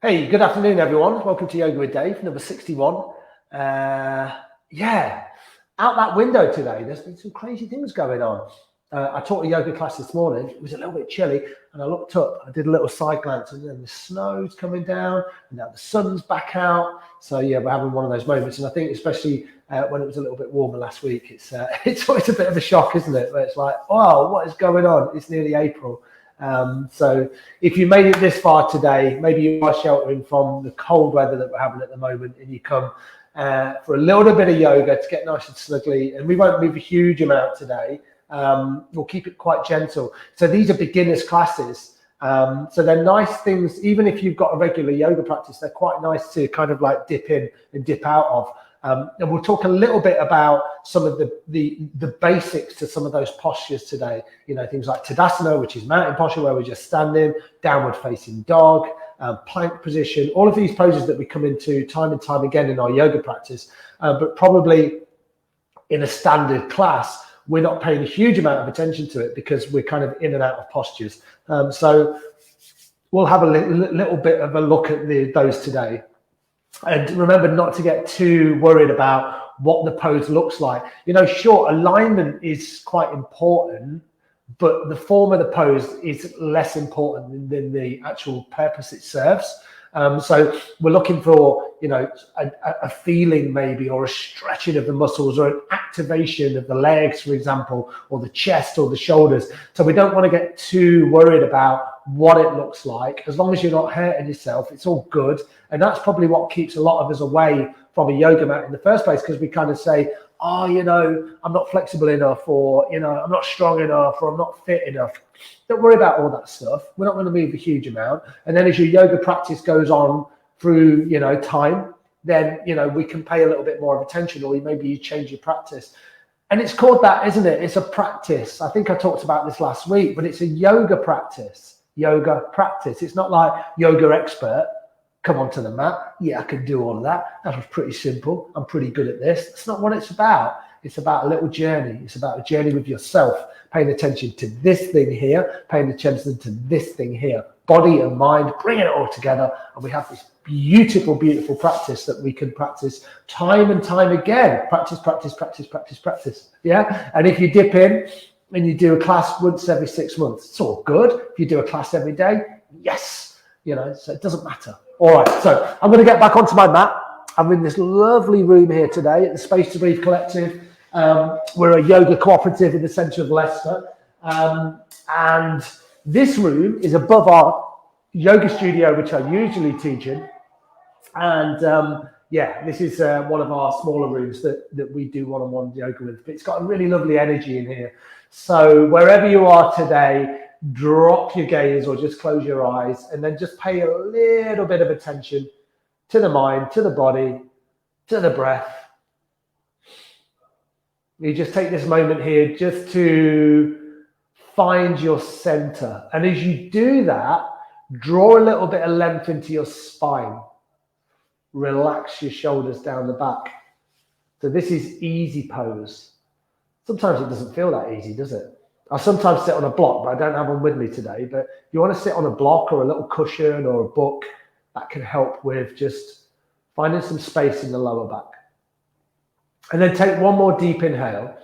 Hey, good afternoon, everyone. Welcome to Yoga with Dave, number 61. Yeah, out that window today, there's been some crazy things going on. I taught a yoga class this morning. It was a little bit chilly, and I looked up. I did a little side glance, and then the snow's coming down, and now the sun's back out. So yeah, we're having one of those moments, and I think especially when it was a little bit warmer last week, it's always a bit of a shock, isn't it? Where it's like, oh, what is going on? It's nearly April. So if you made it this far today, maybe you are sheltering from the cold weather that we're having at the moment, and you come for a little bit of yoga to get nice and snuggly. And we won't move a huge amount today. We'll keep it quite gentle. So these are beginners classes. So they're nice things, even if you've got a regular yoga practice, they're quite nice to kind of like dip in and dip out of. And we'll talk a little bit about some of the basics to some of those postures today. You know, things like Tadasana, which is mountain posture where we're just standing, downward facing dog, plank position, all of these poses that we come into time and time again in our yoga practice. But probably in a standard class, we're not paying a huge amount of attention to it because we're kind of in and out of postures. So we'll have a little bit of a look at those today. And remember not to get too worried about what the pose looks like. You know, sure, alignment is quite important, but the form of the pose is less important than the actual purpose it serves. So we're looking for, you know, a feeling maybe, or a stretching of the muscles, or an activation of the legs, for example, or the chest or the shoulders. So we don't want to get too worried about what it looks like. As long as you're not hurting yourself, it's all good. And that's probably what keeps a lot of us away from a yoga mat in the first place, because we kind of say, oh, you know, I'm not flexible enough, or, you know, I'm not strong enough, or I'm not fit enough. Don't worry about all that stuff. We're not going to move a huge amount. And then as your yoga practice goes on through, you know, time, then, you know, we can pay a little bit more of attention, or maybe you change your practice. And it's called that, isn't it? It's a practice. I think I talked about this last week, but it's a yoga practice. Yoga practice. It's not like yoga expert. Come onto the mat. Yeah, I can do all of that. That was pretty simple. I'm pretty good at this. That's not what it's about. It's about a little journey. It's about a journey with yourself, paying attention to this thing here, paying attention to this thing here. Body and mind, bringing it all together. And we have this beautiful, beautiful practice that we can practice time and time again. Practice, practice, practice, practice, practice. Yeah. And if you dip in and you do a class once every 6 months, it's all good. If you do a class every day, yes. You know, so it doesn't matter. All right, so I'm going to get back onto my mat. I'm in this lovely room here today at the Space to Breathe Collective. We're a yoga cooperative in the centre of Leicester. And this room is above our yoga studio, which I usually teach in. And yeah, this is one of our smaller rooms that we do one-on-one yoga with. But it's got a really lovely energy in here. So wherever you are today, drop your gaze or just close your eyes, and then just pay a little bit of attention to the mind, to the body, to the breath. You just take this moment here just to find your center. And as you do that, draw a little bit of length into your spine. Relax your shoulders down the back. So this is easy pose. Sometimes it doesn't feel that easy, does it? I sometimes sit on a block, but I don't have one with me today. But you want to sit on a block or a little cushion or a book. That can help with just finding some space in the lower back. And then take one more deep inhale.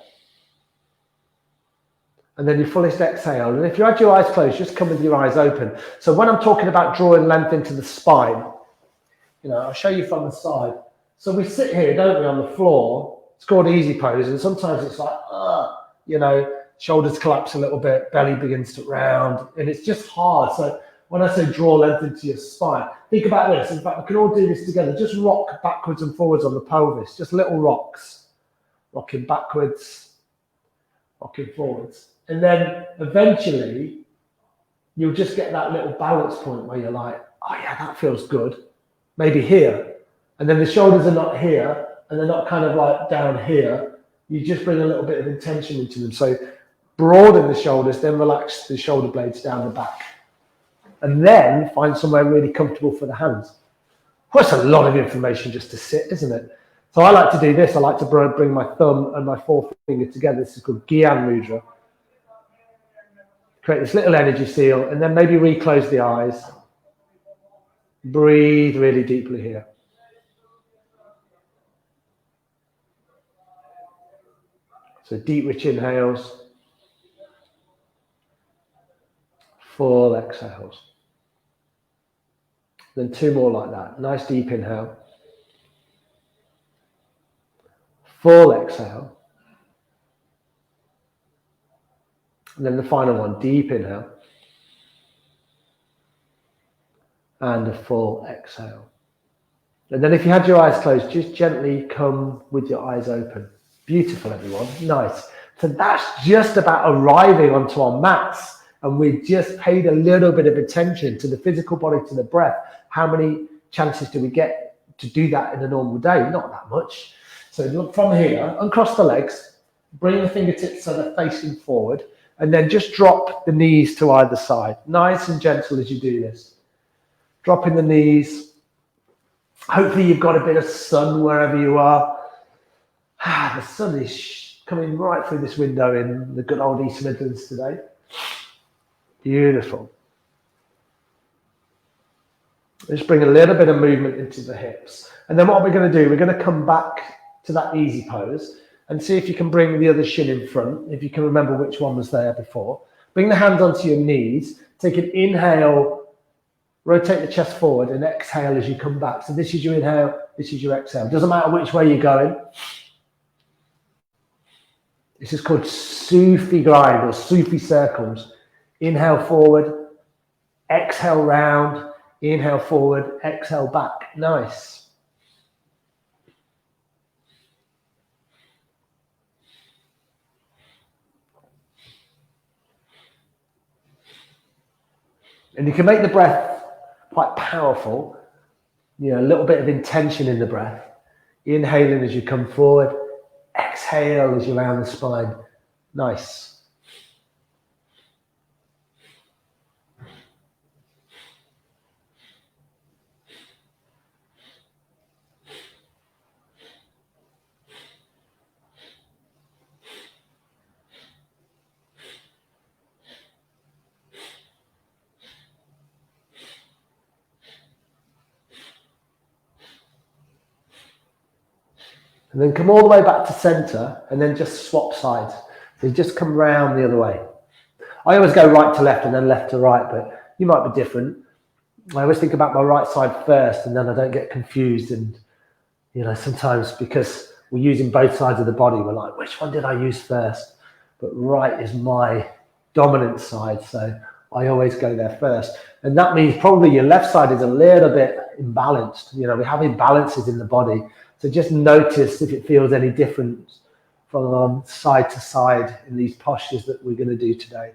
And then your fullest exhale. And if you had your eyes closed, just come with your eyes open. So when I'm talking about drawing length into the spine, you know, I'll show you from the side. So we sit here, don't we, on the floor. It's called easy pose. And sometimes it's like, you know, shoulders collapse a little bit, belly begins to round, and it's just hard. So when I say draw length into your spine, think about this. In fact, we can all do this together. Just rock backwards and forwards on the pelvis, just little rocks. Rocking backwards, rocking forwards. And then eventually, you'll just get that little balance point where you're like, oh yeah, that feels good. Maybe here. And then the shoulders are not here, and they're not kind of like down here. You just bring a little bit of intention into them. So broaden the shoulders, then relax the shoulder blades down the back. And then find somewhere really comfortable for the hands. Well, that's a lot of information just to sit, isn't it? So I like to do this. I like to bring my thumb and my forefinger together. This is called Gyan Mudra. Create this little energy seal, and then maybe reclose the eyes. Breathe really deeply here. So deep, rich inhales, full exhales. Then 2 more like that. Nice deep inhale, full exhale. And then the final one, deep inhale and a full exhale. And then if you had your eyes closed, just gently come with your eyes open. Beautiful, everyone. Nice. So that's just about arriving onto our mats. And we just paid a little bit of attention to the physical body, to the breath. How many chances do we get to do that in a normal day? Not that much. So look from here, uncross the legs, bring the fingertips so they're facing forward, and then just drop the knees to either side. Nice and gentle as you do this. Dropping the knees. Hopefully you've got a bit of sun wherever you are. The sun is coming right through this window in the good old East Midlands today. Beautiful. Just bring a little bit of movement into the hips. And then what we're going to do, we're going to come back to that easy pose and see if you can bring the other shin in front, if you can remember which one was there before. Bring the hands onto your knees. Take an inhale, rotate the chest forward, and exhale as you come back. So this is your inhale, this is your exhale. Doesn't matter which way you're going. This is called Sufi Grind or Sufi circles. Inhale forward, exhale round, inhale forward, exhale back. Nice. And you can make the breath quite powerful, a little bit of intention in the breath. Inhaling as you come forward, exhale as you round the spine. Nice. And then come all the way back to center and then just swap sides. So you just come round the other way. I always go right to left and then left to right, but you might be different. I always think about my right side first and then I don't get confused. And, sometimes because we're using both sides of the body, we're like, which one did I use first? But right is my dominant side. So I always go there first. And that means probably your left side is a little bit imbalanced. We have imbalances in the body. So just notice if it feels any different from side to side in these postures that we're going to do today.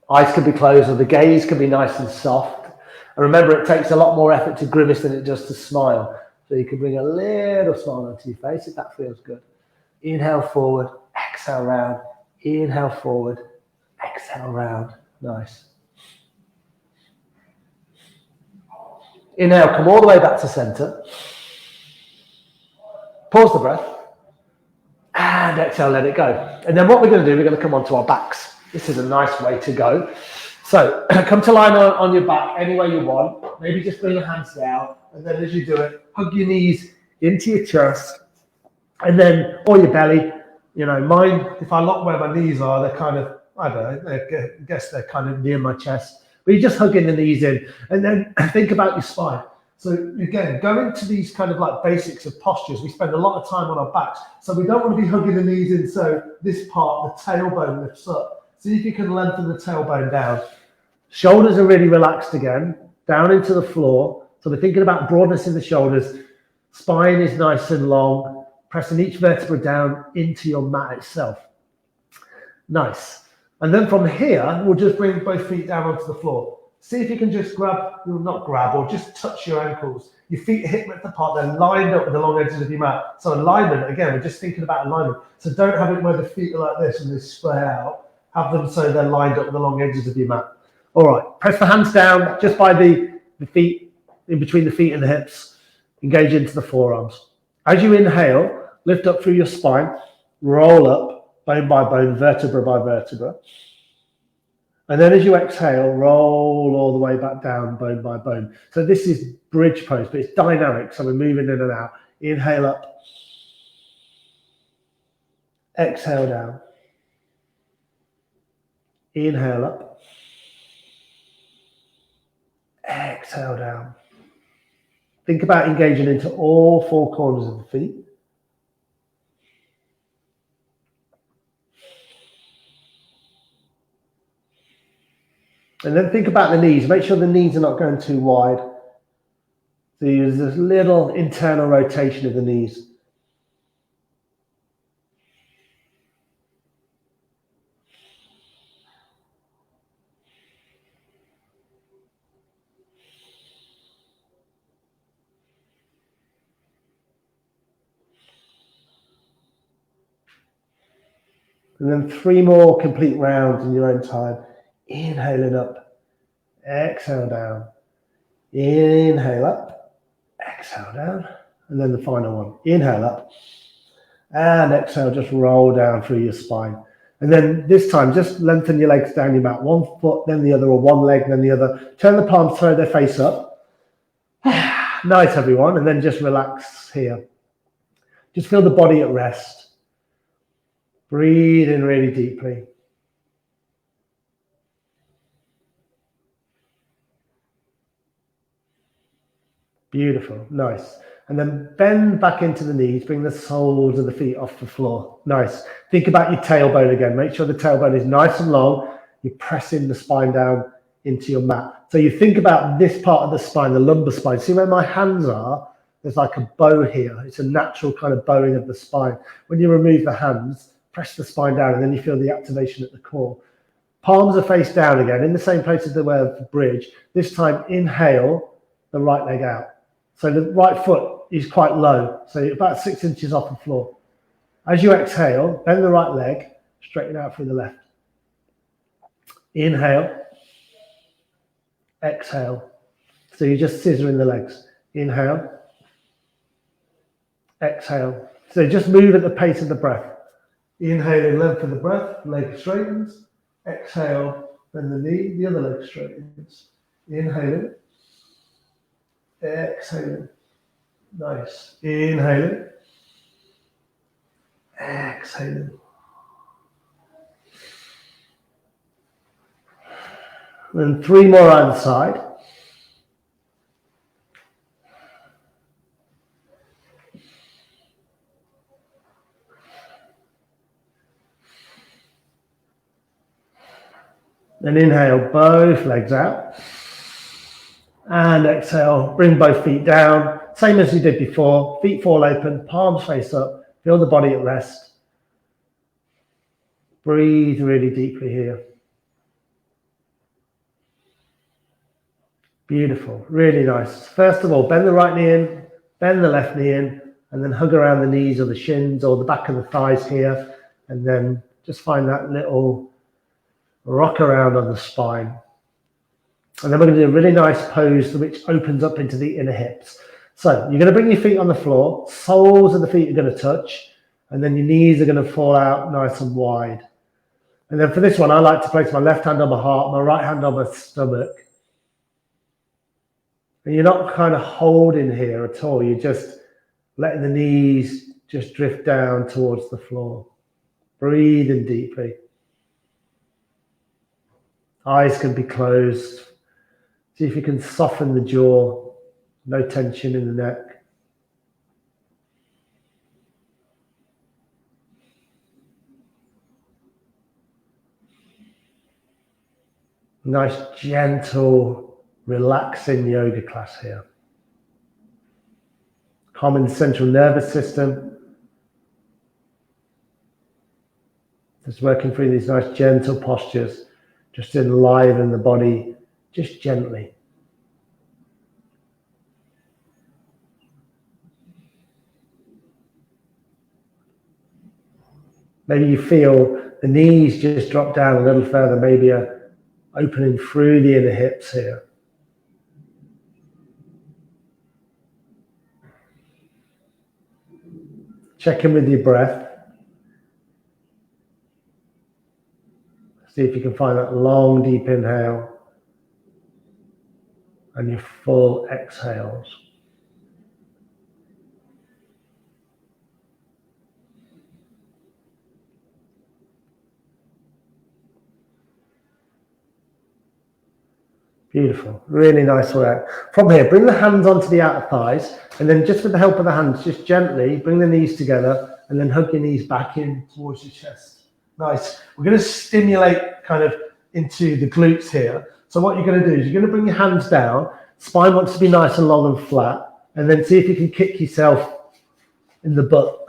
Eyes can be closed or the gaze can be nice and soft. And remember, it takes a lot more effort to grimace than it does to smile. So you can bring a little smile onto your face if that feels good. Inhale forward, exhale round. Inhale forward, exhale round. Nice. Inhale, come all the way back to center. Pause the breath. And exhale, let it go. And then what we're going to do, we're going to come onto our backs. This is a nice way to go. So come to line on your back any way you want. Maybe just bring your hands down. And then as you do it, hug your knees into your chest. And then, or your belly. Mine, if I look where my knees are, they're kind of, I don't know, I guess they're kind of near my chest. But you're just hugging the knees in. And then think about your spine. So again, go into these kind of like basics of postures. We spend a lot of time on our backs. So we don't want to be hugging the knees in. So this part, the tailbone lifts up. See if you can lengthen the tailbone down. Shoulders are really relaxed again, down into the floor. So we're thinking about broadness in the shoulders. Spine is nice and long. Pressing each vertebra down into your mat itself. Nice. And then from here, we'll just bring both feet down onto the floor. See if you can just or just touch your ankles. Your feet are hip width apart, they're lined up with the long edges of your mat. So alignment, again, we're just thinking about alignment. So don't have it where the feet are like this and they spread out. Have them so they're lined up with the long edges of your mat. All right, press the hands down just by the feet, in between the feet and the hips. Engage into the forearms. As you inhale, lift up through your spine, roll up, bone by bone, vertebra by vertebra. And then as you exhale, roll all the way back down, bone by bone. So this is bridge pose, but it's dynamic. So we're moving in and out. Inhale up. Exhale down. Inhale up. Exhale down. Think about engaging into all four corners of the feet. And then think about the knees. Make sure the knees are not going too wide. So use this little internal rotation of the knees. And then 3 more complete rounds in your own time. Inhaling up, exhale down. Inhale up, exhale down. And then the final one. Inhale up, and exhale, just roll down through your spine. And then this time, just lengthen your legs down your mat. 1 foot, then the other, or 1 leg, then the other. Turn the palms, throw their face up. Nice, everyone. And then just relax here. Just feel the body at rest. Breathe in really deeply. Beautiful, nice. And then bend back into the knees, bring the soles of the feet off the floor. Nice. Think about your tailbone again. Make sure the tailbone is nice and long. You're pressing the spine down into your mat. So you think about this part of the spine, the lumbar spine. See where my hands are? There's like a bow here. It's a natural kind of bowing of the spine. When you remove the hands, press the spine down, and then you feel the activation at the core. Palms are face down again, in the same place as they were for bridge. This time, inhale the right leg out. So the right foot is quite low, so about 6 inches off the floor. As you exhale, bend the right leg, straighten out through the left. Inhale, exhale. So you're just scissoring the legs. Inhale, exhale. So just move at the pace of the breath. Inhaling, length of the breath, leg straightens. Exhale, then the knee, the other leg straightens. Inhaling. Exhaling. Nice. Inhaling. Exhaling. And 3 more on the side. Then inhale, both legs out. And exhale, bring both feet down. Same as you did before. Feet fall open, palms face up. Feel the body at rest. Breathe really deeply here. Beautiful, really nice. First of all, bend the right knee in, bend the left knee in, and then hug around the knees or the shins or the back of the thighs here. And then just find that little rock around on the spine. And then we're going to do a really nice pose which opens up into the inner hips. So you're going to bring your feet on the floor, soles of the feet are going to touch, and then your knees are going to fall out nice and wide. And then for this one, I like to place my left hand on my heart, my right hand on my stomach. And you're not kind of holding here at all. You're just letting the knees just drift down towards the floor. Breathing deeply. Eyes can be closed. See if you can soften the jaw. No tension in the neck. Nice, gentle, relaxing yoga class here. Calming the central nervous system. Just working through these nice, gentle postures. Just enliven the body, just gently. Maybe you feel the knees just drop down a little further, maybe a opening through the inner hips here. Check in with your breath. See if you can find that long, deep inhale and your full exhales. Beautiful, really nice work. From here, bring the hands onto the outer thighs, and then just with the help of the hands, just gently bring the knees together and then hug your knees back in towards your chest. Nice. We're going to stimulate kind of into the glutes here. So what you're going to do is you're going to bring your hands down, spine wants to be nice and long and flat, and then see if you can kick yourself in the butt.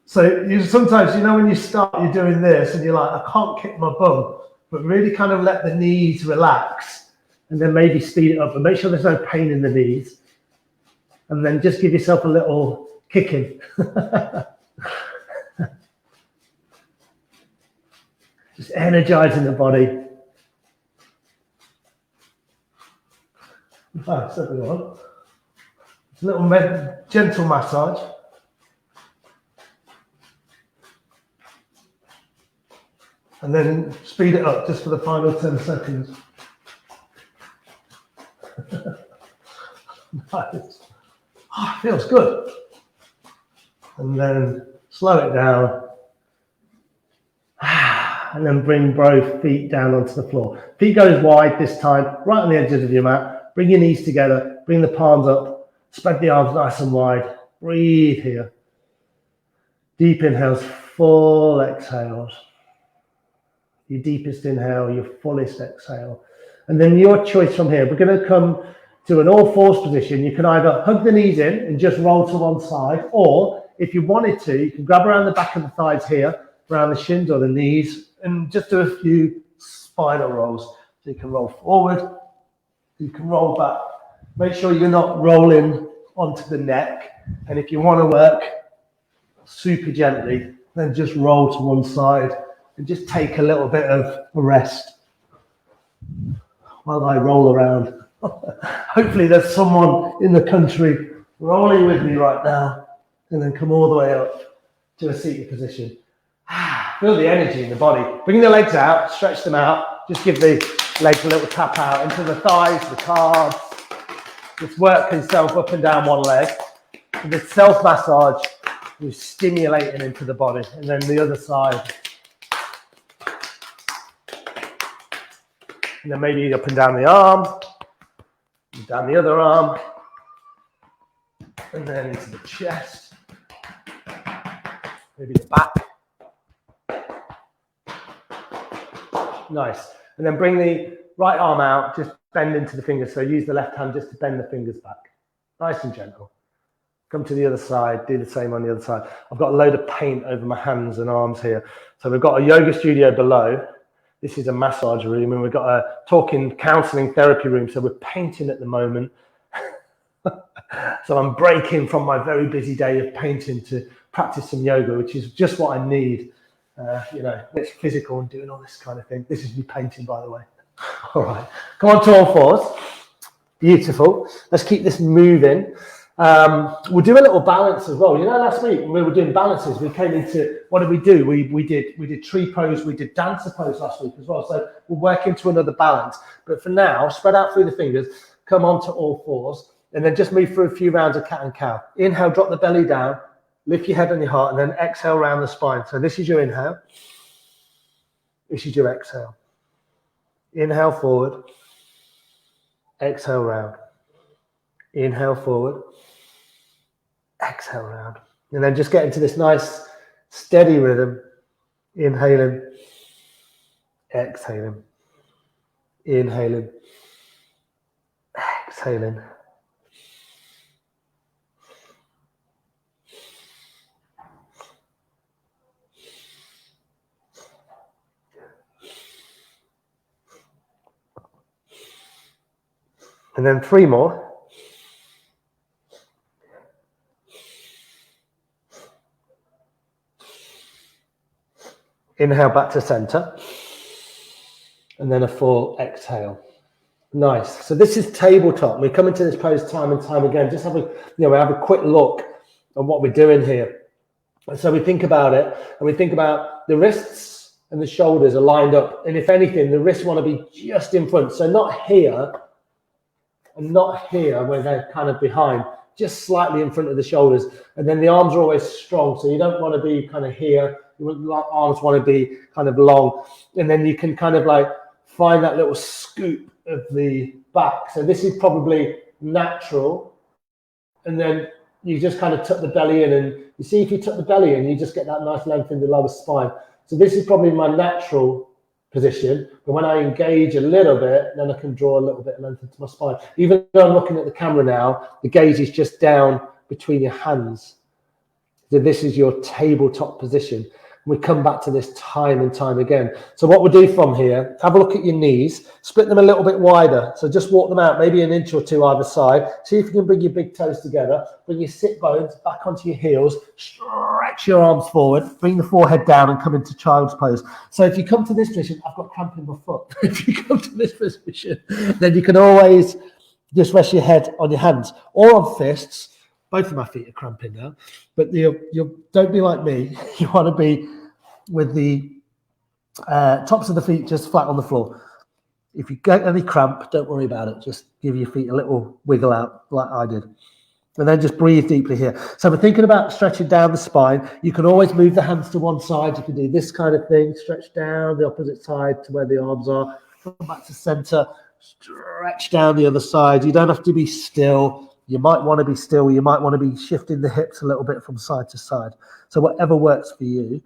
So sometimes, you know, when you start, you're doing this and you're like, I can't kick my bum. But really kind of let the knees relax and then maybe speed it up, but make sure there's no pain in the knees. And then just give yourself a little kicking. Just energizing the body. Nice, everyone. It's a little gentle massage. And then speed it up just for the final 10 seconds. Nice. Oh, it feels good. And then slow it down. And then bring both feet down onto the floor. Feet goes wide this time, right on the edges of your mat. Bring your knees together, bring the palms up, spread the arms nice and wide. Breathe here. Deep inhales, full exhales. Your deepest inhale, your fullest exhale. And then your choice from here, we're going to come to an all fours position. You can either hug the knees in and just roll to one side, or if you wanted to, you can grab around the back of the thighs here, around the shins or the knees, and just do a few spinal rolls. So you can roll forward, you can roll back. Make sure you're not rolling onto the neck. And if you want to work super gently, then just roll to one side. And just take a little bit of a rest while I roll around. Hopefully there's someone in the country rolling with me right now, and then come all the way up to a seated position. Feel the energy in the body. Bring the legs out, stretch them out. Just give the legs a little tap out into the thighs, the calves. Just work yourself up and down one leg. And the self-massage, you're stimulating into the body. And then the other side. And then maybe up and down the arm, and down the other arm, and then into the chest, maybe the back. Nice. And then bring the right arm out, just bend into the fingers. So use the left hand just to bend the fingers back. Nice and gentle. Come to the other side, do the same on the other side. I've got a load of paint over my hands and arms here. So we've got a yoga studio below. This is a massage room, and we've got a talking, counseling, therapy room. So we're painting at the moment. So I'm breaking from my very busy day of painting to practice some yoga, which is just what I need. You know, it's physical and doing all this kind of thing. This is me painting, by the way. All right, come on to all fours. Beautiful. Let's keep this moving. We'll do a little balance as well. You know, last week when we were doing balances, we came into, what did we do? We did tree pose, we did dancer pose last week as well. So we'll work into another balance. But for now, spread out through the fingers, come on to all fours, and then just move through a few rounds of cat and cow. Inhale, drop the belly down, lift your head and your heart, and then exhale round the spine. So this is your inhale. This is your exhale. Inhale forward, exhale round. Inhale forward, exhale round. And then just get into this nice steady rhythm. Inhaling, exhaling, inhaling, exhaling. And then 3 more. Inhale back to center, and then a full exhale. Nice. So this is tabletop. We come into this pose time and time again. Just have a quick look at what we're doing here. And so we think about it, and we think about the wrists and the shoulders are lined up. And if anything, the wrists want to be just in front. So not here and not here where they're kind of behind, just slightly in front of the shoulders. And then the arms are always strong. So you don't want to be kind of here. Arms want to be kind of long. And then you can kind of like find that little scoop of the back. So this is probably natural. And then you just kind of tuck the belly in, and you see if you tuck the belly in, you just get that nice length in the lower spine. So this is probably my natural position, but when I engage a little bit, then I can draw a little bit of length into my spine. Even though I'm looking at the camera now, the gaze is just down between your hands. So this is your tabletop position. We come back to this time and time again. So what we'll do from here, have a look at your knees, split them a little bit wider. So just walk them out, maybe an inch or two either side. See if you can bring your big toes together, bring your sit bones back onto your heels, stretch your arms forward, bring the forehead down and come into child's pose. So if you come to this position, I've got cramp in my foot. If you come to this position, then you can always just rest your head on your hands or on fists. Both of my feet are cramping now, but you don't be like me. You want to be with the tops of the feet just flat on the floor. If you get any cramp, don't worry about it. Just give your feet a little wiggle out like I did. And then just breathe deeply here. So we're thinking about stretching down the spine. You can always move the hands to one side. You can do this kind of thing, stretch down the opposite side to where the arms are. Come back to center, stretch down the other side. You don't have to be still. You might want to be still. You might want to be shifting the hips a little bit from side to side. So whatever works for you.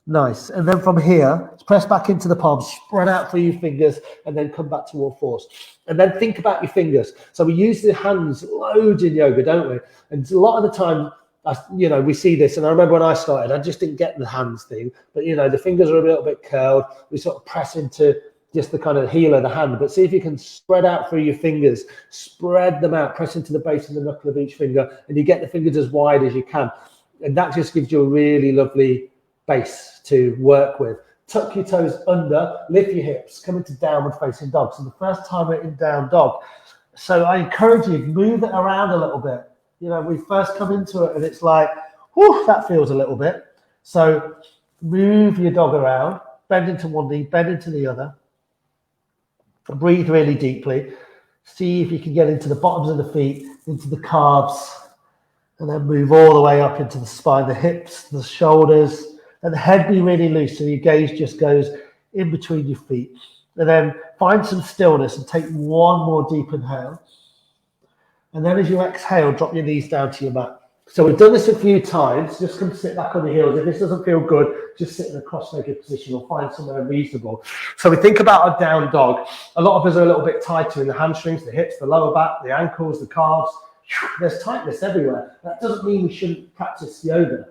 Nice. And then from here, press back into the palms, spread out through your fingers, and then come back to all fours. And then think about your fingers. So we use the hands loads in yoga, don't we? And a lot of the time, we see this. And I remember when I started, I just didn't get the hands thing. But, the fingers are a little bit curled. We sort of press into just the kind of heel of the hand, but see if you can spread out through your fingers, spread them out, press into the base of the knuckle of each finger, and you get the fingers as wide as you can. And that just gives you a really lovely base to work with. Tuck your toes under, lift your hips, come into downward facing dog. So the first time we're in down dog. So I encourage you, move it around a little bit. We first come into it and it's like, whew, that feels a little bit. So move your dog around, bend into one knee, bend into the other. Breathe really deeply. See if you can get into the bottoms of the feet, into the calves, and then move all the way up into the spine, the hips, the shoulders, and the head be really loose. So your gaze just goes in between your feet. And then find some stillness and take one more deep inhale. And then as you exhale, drop your knees down to your mat. So we've done this a few times. Just come sit back on the heels. If this doesn't feel good, just sit in a cross-legged position or find somewhere reasonable. So we think about a down dog. A lot of us are a little bit tighter in the hamstrings, the hips, the lower back, the ankles, the calves. There's tightness everywhere. That doesn't mean we shouldn't practice yoga,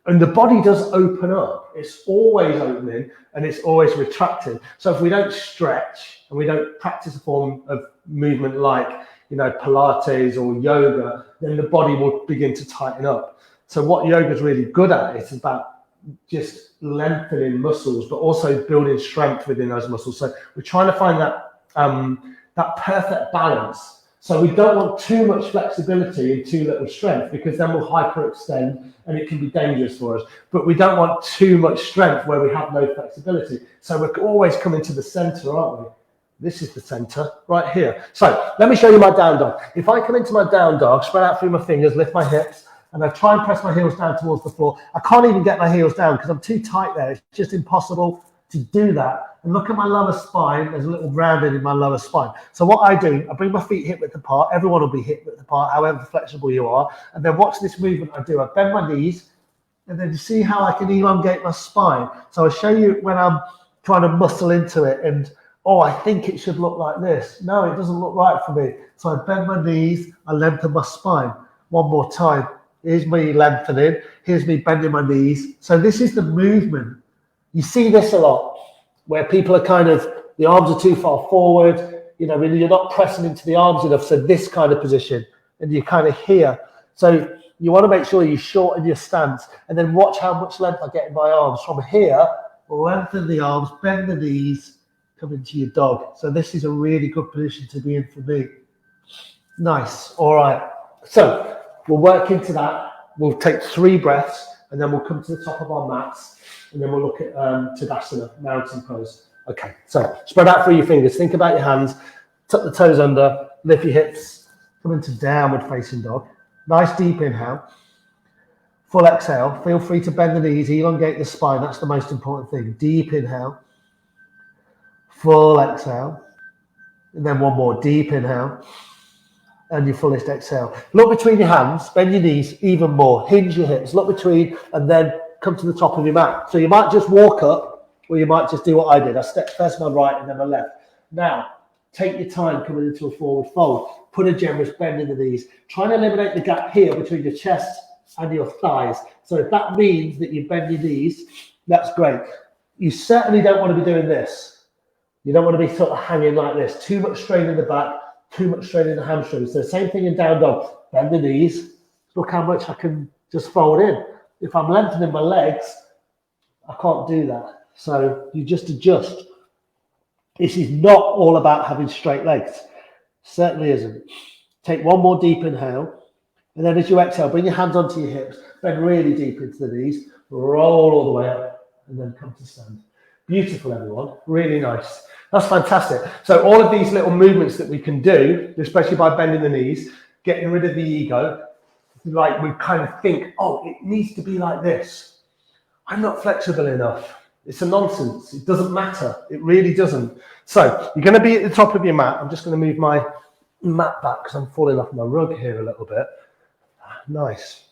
And the body does open up. It's always opening and it's always retracting. So if we don't stretch and we don't practice a form of movement like Pilates or yoga, then the body will begin to tighten up. So what yoga is really good at is about just lengthening muscles, but also building strength within those muscles. So we're trying to find that perfect balance. So we don't want too much flexibility and too little strength, because then we'll hyperextend and it can be dangerous for us. But we don't want too much strength where we have no flexibility. So we're always coming to the center, aren't we? This is the center right here. So let me show you my down dog. If I come into my down dog, spread out through my fingers, lift my hips, and I try and press my heels down towards the floor. I can't even get my heels down because I'm too tight there. It's just impossible to do that. And look at my lower spine. There's a little rounding in my lower spine. So what I do, I bring my feet hip width apart. Everyone will be hip width apart, however flexible you are. And then watch this movement I do. I bend my knees, and then you see how I can elongate my spine. So I'll show you when I'm trying to muscle into it and I think it should look like this. No, it doesn't look right for me. So I bend my knees, I lengthen my spine. One more time. Here's me lengthening. Here's me bending my knees. So this is the movement. You see this a lot, where people are the arms are too far forward. Really you're not pressing into the arms enough. So this kind of position, and you're kind of here. So you want to make sure you shorten your stance, and then watch how much length I get in my arms. From here, lengthen the arms, bend the knees, come into your dog. So this is a really good position to be in for me. Nice. All right. So we'll work into that. We'll take 3 breaths, and then we'll come to the top of our mats. and then we'll look at Tadasana, mountain pose. Okay, so spread out through your fingers. Think about your hands. Tuck the toes under, lift your hips, come into downward facing dog. Nice deep inhale. Full exhale. Feel free to bend the knees, elongate the spine. That's the most important thing. Deep inhale. Full exhale. And then one more. Deep inhale. And your fullest exhale. Look between your hands, bend your knees even more. Hinge your hips, look between, and then come to the top of your mat. So you might just walk up, or you might just do what I did. I step first my right and then my left. Now, take your time coming into a forward fold. Put a generous bend in the knees. Try and eliminate the gap here between your chest and your thighs. So if that means that you bend your knees, that's great. You certainly don't want to be doing this. You don't want to be sort of hanging like this. Too much strain in the back, too much strain in the hamstrings. So same thing in down dog. Bend the knees. Look how much I can just fold in. If I'm lengthening my legs, I can't do that. So you just adjust. This is not all about having straight legs. Certainly isn't. Take one more deep inhale. And then as you exhale, bring your hands onto your hips. Bend really deep into the knees. Roll all the way up. And then come to stand. Beautiful, everyone. Really nice. That's fantastic. So all of these little movements that we can do, especially by bending the knees, getting rid of the ego, like we kind of think, oh, it needs to be like this. I'm not flexible enough. It's a nonsense. It doesn't matter. It really doesn't. So you're going to be at the top of your mat. I'm just going to move my mat back because I'm falling off my rug here a little bit. Nice.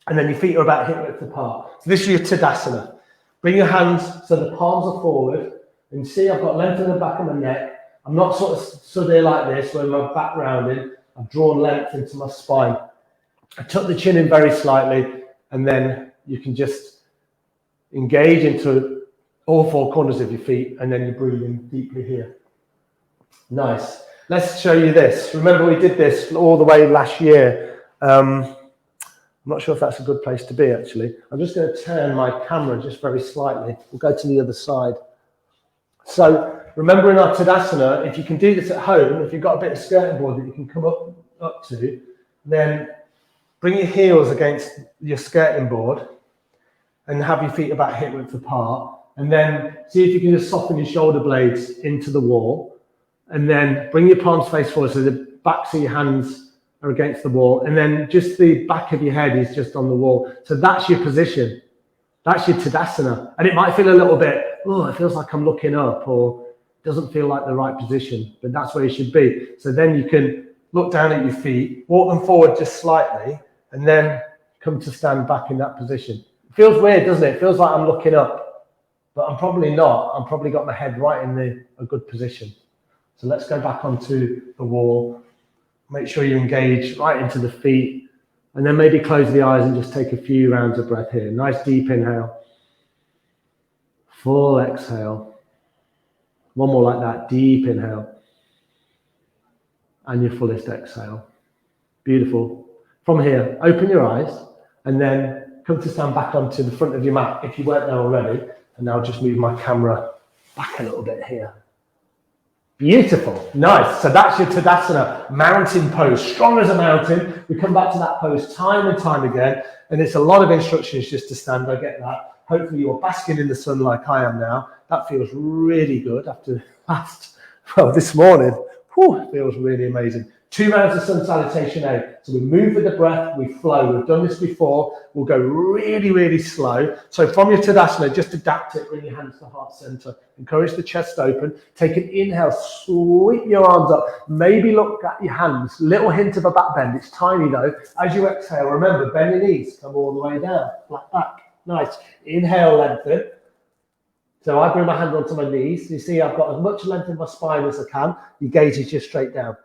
And then your feet are about hip width apart. So this is your Tadasana. Bring your hands so the palms are forward. And see, I've got length in the back of my neck. I'm not sort of stood here like this where my back rounded. I've drawn length into my spine. I tuck the chin in very slightly, and then you can just engage into all four corners of your feet, and then you breathe in deeply here. Nice. Let's show you this. Remember, we did this all the way last year. I'm not sure if that's a good place to be, actually. I'm just going to turn my camera just very slightly. We'll go to the other side. So remember in our Tadasana, if you can do this at home, if you've got a bit of skirting board that you can come up to, then bring your heels against your skirting board and have your feet about hip width apart. And then see if you can just soften your shoulder blades into the wall. And then bring your palms face forward so the backs of your hands are against the wall. And then just the back of your head is just on the wall. So that's your position. That's your Tadasana. And it might feel a little bit, oh, it feels like I'm looking up, or it doesn't feel like the right position, but that's where you should be. So then you can look down at your feet, walk them forward just slightly, and then come to stand back in that position. It feels weird, doesn't it? It feels like I'm looking up, but I'm probably not. I'm probably got my head right in a good position. So let's go back onto the wall. Make sure you engage right into the feet, and then maybe close the eyes and just take a few rounds of breath here. Nice deep inhale. Full exhale. One more like that. Deep inhale. And your fullest exhale. Beautiful. From here, open your eyes and then come to stand back onto the front of your mat if you weren't there already. And now just move my camera back a little bit here. Beautiful. Nice. So that's your Tadasana, mountain pose, strong as a mountain. We come back to that pose time and time again. And it's a lot of instructions just to stand. I get that. Hopefully you're basking in the sun like I am now. That feels really good after this morning. Whew, it feels really amazing. 2 rounds of sun salutation A. So we move with the breath, we flow. We've done this before. We'll go really, really slow. So from your Tadasana, just adapt it. Bring your hands to heart center. Encourage the chest open. Take an inhale. Sweep your arms up. Maybe look at your hands. Little hint of a back bend. It's tiny though. As you exhale, remember, bend your knees. Come all the way down. Flat back. Nice. Inhale, lengthen. So I bring my hand onto my knees. You see I've got as much length in my spine as I can. Your gaze is just straight down.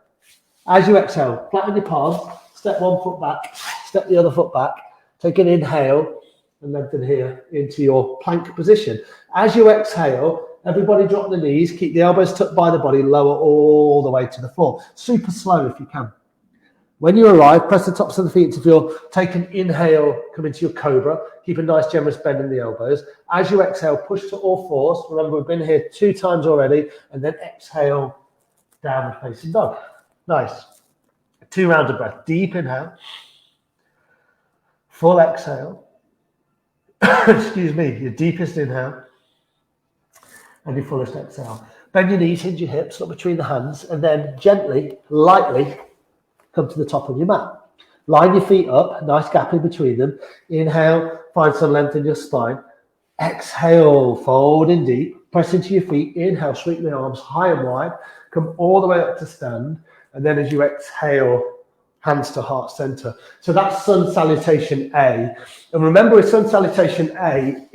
As you exhale, flatten your palms. Step one foot back. Step the other foot back. Take an inhale and lengthen here into your plank position. As you exhale, everybody drop the knees. Keep the elbows tucked by the body. Lower all the way to the floor. Super slow if you can. When you arrive, press the tops of the feet into feel. Take an inhale, come into your Cobra. Keep a nice generous bend in the elbows. As you exhale, push to all fours. Remember, we've been here 2 times already. And then exhale, downward facing dog. Nice. 2 rounds of breath. Deep inhale. Full exhale. excuse me, your deepest inhale and your fullest exhale. Bend your knees, hinge your hips, look between the hands, and then gently, lightly come to the top of your mat. Line your feet up, nice gap in between them. Inhale, find some length in your spine. Exhale, fold in deep, press into your feet. Inhale, sweep the arms high and wide, come all the way up to stand. And then as you exhale, hands to heart center. So that's sun salutation A. And remember with sun salutation A,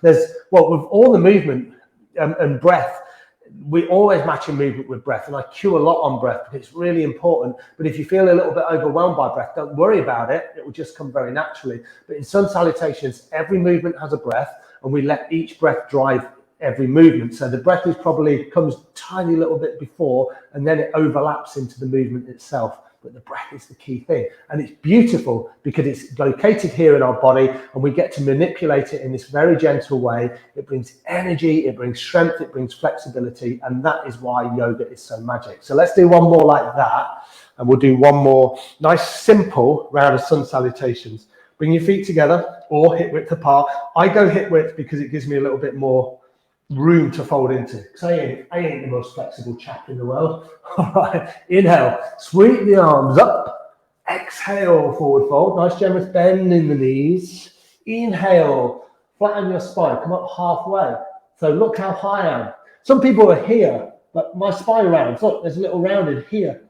with all the movement and breath, we always match in movement with breath, and I cue a lot on breath because it's really important. But if you feel a little bit overwhelmed by breath, don't worry about it. It will just come very naturally. But in sun salutations, every movement has a breath, and we let each breath drive every movement. So the breath comes a tiny little bit before, and then it overlaps into the movement itself. But the breath is the key thing. And it's beautiful because it's located here in our body and we get to manipulate it in this very gentle way. It brings energy, it brings strength, it brings flexibility. And that is why yoga is so magic. So let's do one more like that. And we'll do one more nice, simple round of sun salutations. Bring your feet together or hip width apart. I go hip width because it gives me a little bit more room to fold into. Because I ain't the most flexible chap in the world. All right, inhale, sweep the arms up. Exhale, forward fold. Nice generous bend in the knees. Inhale, flatten your spine, come up halfway. So look how high I am. Some people are here, but my spine rounds. Look, there's a little rounded here.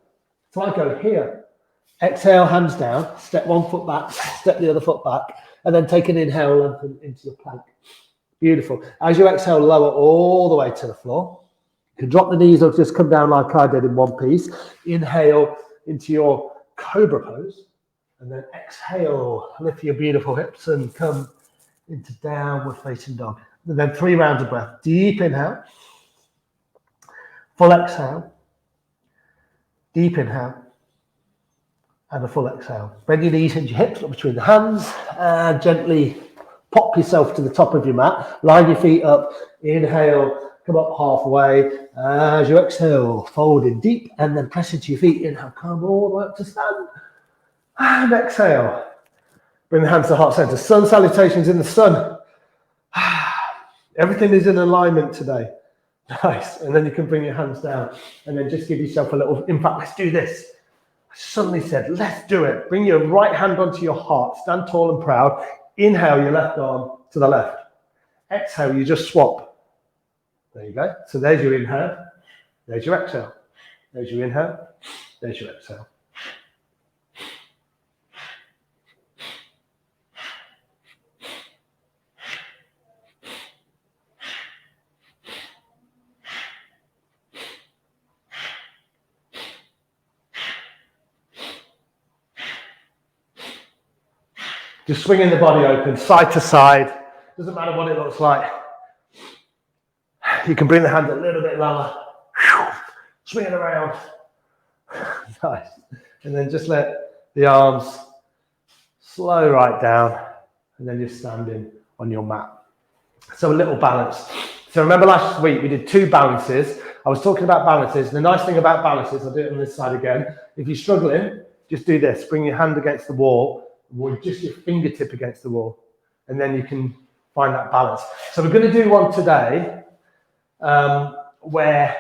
So I go here. Exhale, hands down. Step one foot back, step the other foot back, and then take an inhale, lengthen into your plank. Beautiful. As you exhale, lower all the way to the floor. You can drop the knees or just come down like I did in one piece. Inhale into your Cobra pose. And then exhale, lift your beautiful hips and come into downward facing dog. And then 3 rounds of breath. Deep inhale. Full exhale. Deep inhale. And a full exhale. Bend your knees into your hips, look between the hands. And gently pop yourself to the top of your mat. Line your feet up. Inhale, come up halfway. As you exhale, fold in deep and then press into your feet. Inhale, come all the way up to stand. And exhale. Bring the hands to heart center. Sun salutations in the sun. Everything is in alignment today. Nice. And then you can bring your hands down and then just give yourself a little, in fact, let's do this. I suddenly said, let's do it. Bring your right hand onto your heart. Stand tall and proud. Inhale your left arm to the left. Exhale, you just swap. There you go. So there's your inhale. There's your exhale. There's your inhale. There's your exhale. Just swinging the body open, side to side. Doesn't matter what it looks like. You can bring the hand a little bit lower. Swing it around. Nice. And then just let the arms slow right down. And then you're standing on your mat. So a little balance. So remember last week we did 2 balances. I was talking about balances. The nice thing about balances, I'll do it on this side again. If you're struggling, just do this. Bring your hand against the wall. With just your fingertip against the wall, and then you can find that balance. So we're going to do one today where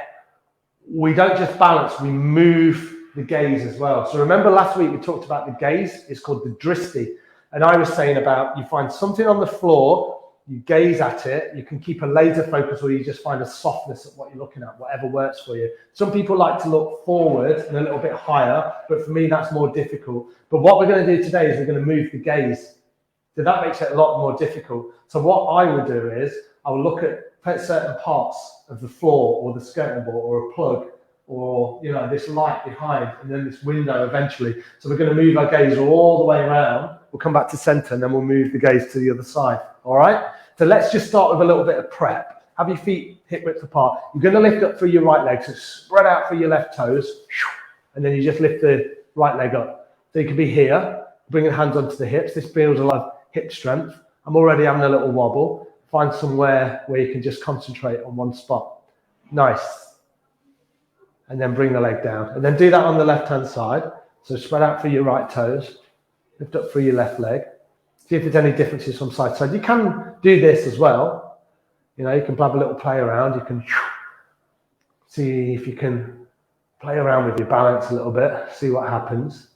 we don't just balance, we move the gaze as well. So remember last week we talked about the gaze, it's called the dristi, and I was saying about you find something on the floor, you gaze at it, you can keep a laser focus or you just find a softness at what you're looking at, whatever works for you. Some people like to look forward and a little bit higher, but for me that's more difficult. But what we're going to do today is we're going to move the gaze. So that makes it a lot more difficult. So what I will do is I will look at certain parts of the floor or the skirting board or a plug or this light behind and then this window eventually. So we're going to move our gaze all the way around. We'll come back to center and then we'll move the gaze to the other side. All right? So let's just start with a little bit of prep. Have your feet hip width apart. You're going to lift up through your right leg. So spread out through your left toes. And then you just lift the right leg up. So you can be here. Bring your hands onto the hips. This builds a lot of hip strength. I'm already having a little wobble. Find somewhere where you can just concentrate on one spot. Nice. And then bring the leg down. And then do that on the left-hand side. So spread out through your right toes. Lift up through your left leg. See if there's any differences from side to side. You can do this as well. You know, you can have a little play around. You can see if you can play around with your balance a little bit, see what happens.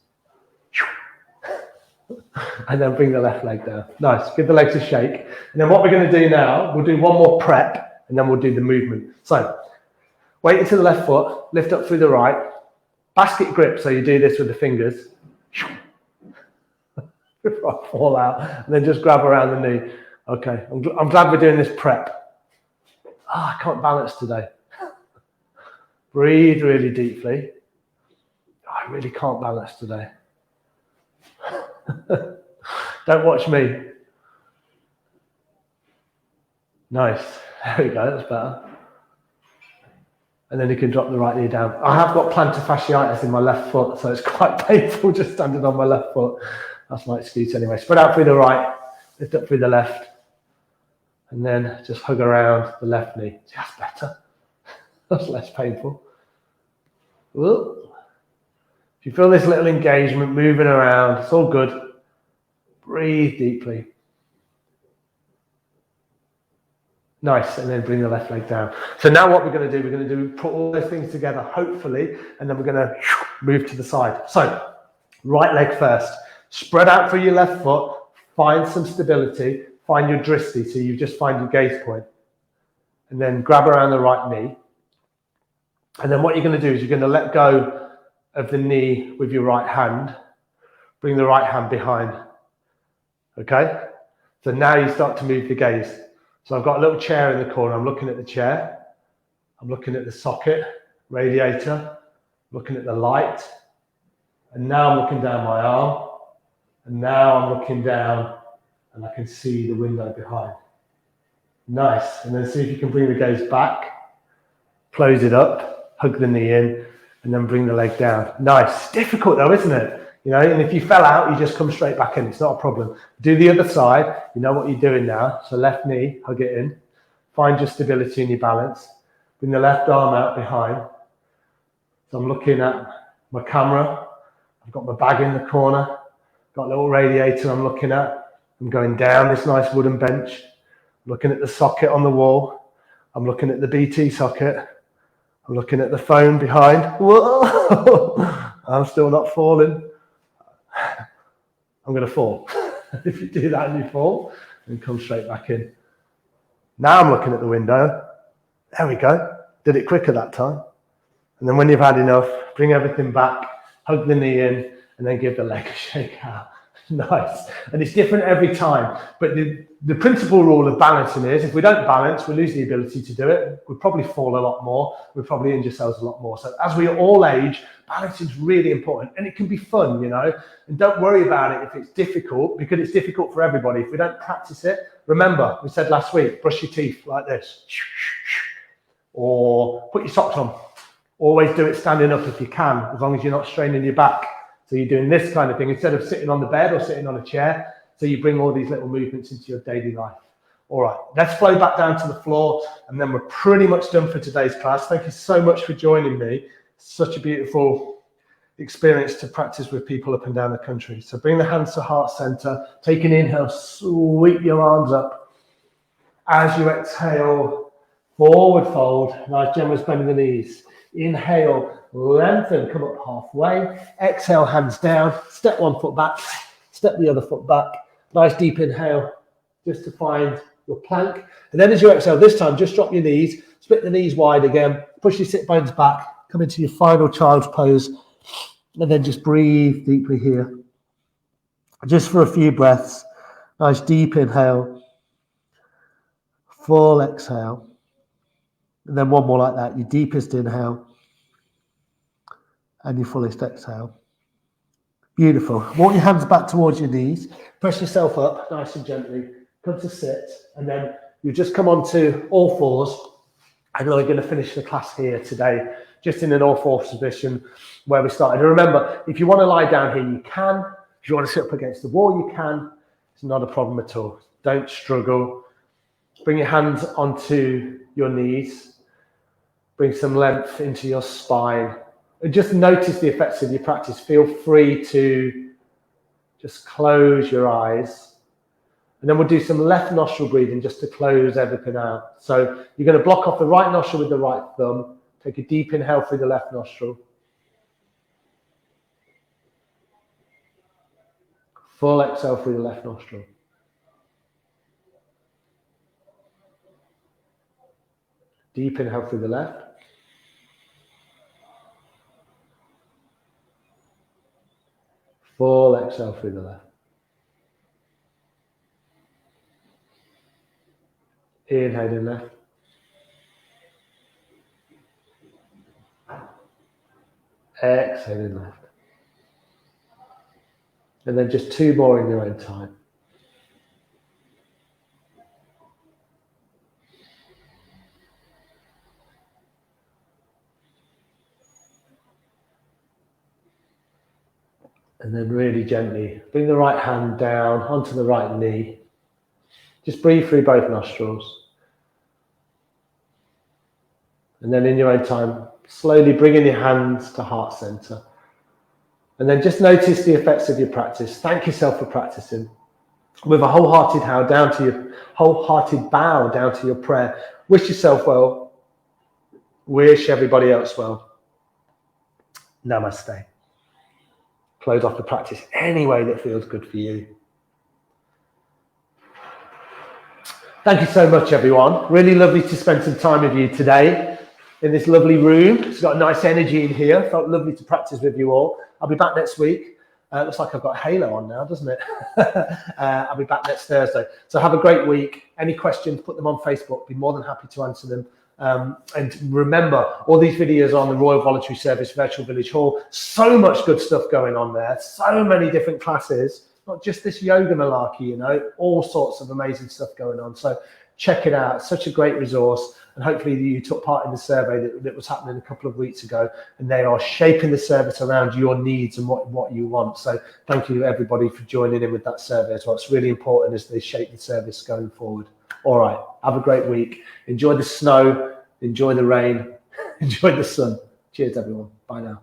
And then bring the left leg down. Nice, give the legs a shake. And then what we're going to do now, we'll do one more prep and then we'll do the movement. So, weight into the left foot, lift up through the right. Basket grip, so you do this with the fingers. Before I fall out, and then just grab around the knee. Okay, I'm glad we're doing this prep. I can't balance today. Breathe really deeply. I really can't balance today. Don't watch me. Nice. There we go, that's better. And then you can drop the right knee down. I have got plantar fasciitis in my left foot, so it's quite painful just standing on my left foot. That's my excuse anyway. Spread out through the right, lift up through the left, and then just hug around the left knee. That's better. That's less painful. Whoa. If you feel this little engagement moving around, it's all good. Breathe deeply. Nice, and then bring the left leg down. So now what we're going to do, put all those things together, hopefully, and then we're going to move to the side. So, right leg first. Spread out through your left foot, find some stability, find your dristi, so you just find your gaze point. And then grab around the right knee. And then what you're going to do is you're going to let go of the knee with your right hand. Bring the right hand behind. Okay? So now you start to move the gaze. So I've got a little chair in the corner. I'm looking at the chair. I'm looking at the socket, radiator, looking at the light. And now I'm looking down my arm. And now I'm looking down and I can see the window behind. Nice. And then see if you can bring the gaze back, close it up, hug the knee in, and then bring the leg down. Nice. Difficult though, isn't it? You know, and if you fell out, you just come straight back in. It's not a problem. Do the other side. You know what you're doing now. So left knee, hug it in. Find your stability and your balance. Bring the left arm out behind. So I'm looking at my camera. I've got my bag in the corner. Got a little radiator I'm looking at. I'm going down this nice wooden bench. I'm looking at the socket on the wall. I'm looking at the BT socket. I'm looking at the phone behind. Whoa! I'm still not falling. I'm going to fall. If you do that and you fall, then come straight back in. Now I'm looking at the window. There we go. Did it quicker that time. And then when you've had enough, bring everything back, hug the knee in, and then give the leg a shake out. Nice. And it's different every time. But the principal rule of balancing is if we don't balance, we lose the ability to do it. We'll probably fall a lot more. We'll probably injure ourselves a lot more. So as we all age, balance is really important. And it can be fun, you know. And don't worry about it if it's difficult, because it's difficult for everybody. If we don't practice it, remember, we said last week, brush your teeth like this. Or put your socks on. Always do it standing up if you can, as long as you're not straining your back. So you're doing this kind of thing instead of sitting on the bed or sitting on a chair. So you bring all these little movements into your daily life. All right, let's flow back down to the floor, and then we're pretty much done for today's class. Thank you so much for joining me. Such a beautiful experience to practice with people up and down the country. So bring the hands to heart center. Take an inhale, sweep your arms up. As you exhale, forward fold. Nice generous bend in the knees. Inhale, lengthen, come up halfway. Exhale, hands down. Step one foot back, step the other foot back. Nice deep inhale, just to find your plank. And then as you exhale, this time, just drop your knees, split the knees wide again, push your sit bones back, come into your final child's pose, and then just breathe deeply here. Just for a few breaths. Nice deep inhale, full exhale. And then one more like that, your deepest inhale and your fullest exhale. Beautiful. Walk your hands back towards your knees. Press yourself up nice and gently. Come to sit. And then you just come onto all fours. And we're going to finish the class here today, just in an all fours position where we started. And remember, if you want to lie down here, you can. If you want to sit up against the wall, you can. It's not a problem at all. Don't struggle. Bring your hands onto your knees. Bring some length into your spine. And just notice the effects of your practice. Feel free to just close your eyes And then we'll do some left nostril breathing just to close everything out. So you're going to block off the right nostril with the right thumb. Take a deep inhale through the left nostril. Full exhale through the left nostril. Deep inhale through the left. Full exhale through the left. Inhale in left. Exhale in left. And then just 2 more in your own time. And then really gently bring the right hand down onto the right knee. Just breathe through both nostrils. And then in your own time, slowly bring in your hands to heart center. And then just notice the effects of your practice. Thank yourself for practicing. With a wholehearted bow down to your prayer. Wish yourself well. Wish everybody else well. Namaste. Close off the practice any way that feels good for you. Thank you so much, everyone. Really lovely to spend some time with you today in this lovely room. It's got a nice energy in here. Felt lovely to practice with you all. I'll be back next week. Looks like I've got Halo on now, doesn't it? I'll be back next Thursday. So have a great week. Any questions, put them on Facebook. Be more than happy to answer them. And remember, all these videos are on the Royal Voluntary Service Virtual Village Hall. So much good stuff going on there. So many different classes. Not just this yoga malarkey, you know, all sorts of amazing stuff going on. So check it out. It's such a great resource. And hopefully you took part in the survey that was happening a couple of weeks ago. And they are shaping the service around your needs and what you want. So thank you, everybody, for joining in with that survey as well. It's really important as they shape the service going forward. All right. Have a great week. Enjoy the snow. Enjoy the rain. Enjoy the sun. Cheers, everyone. Bye now.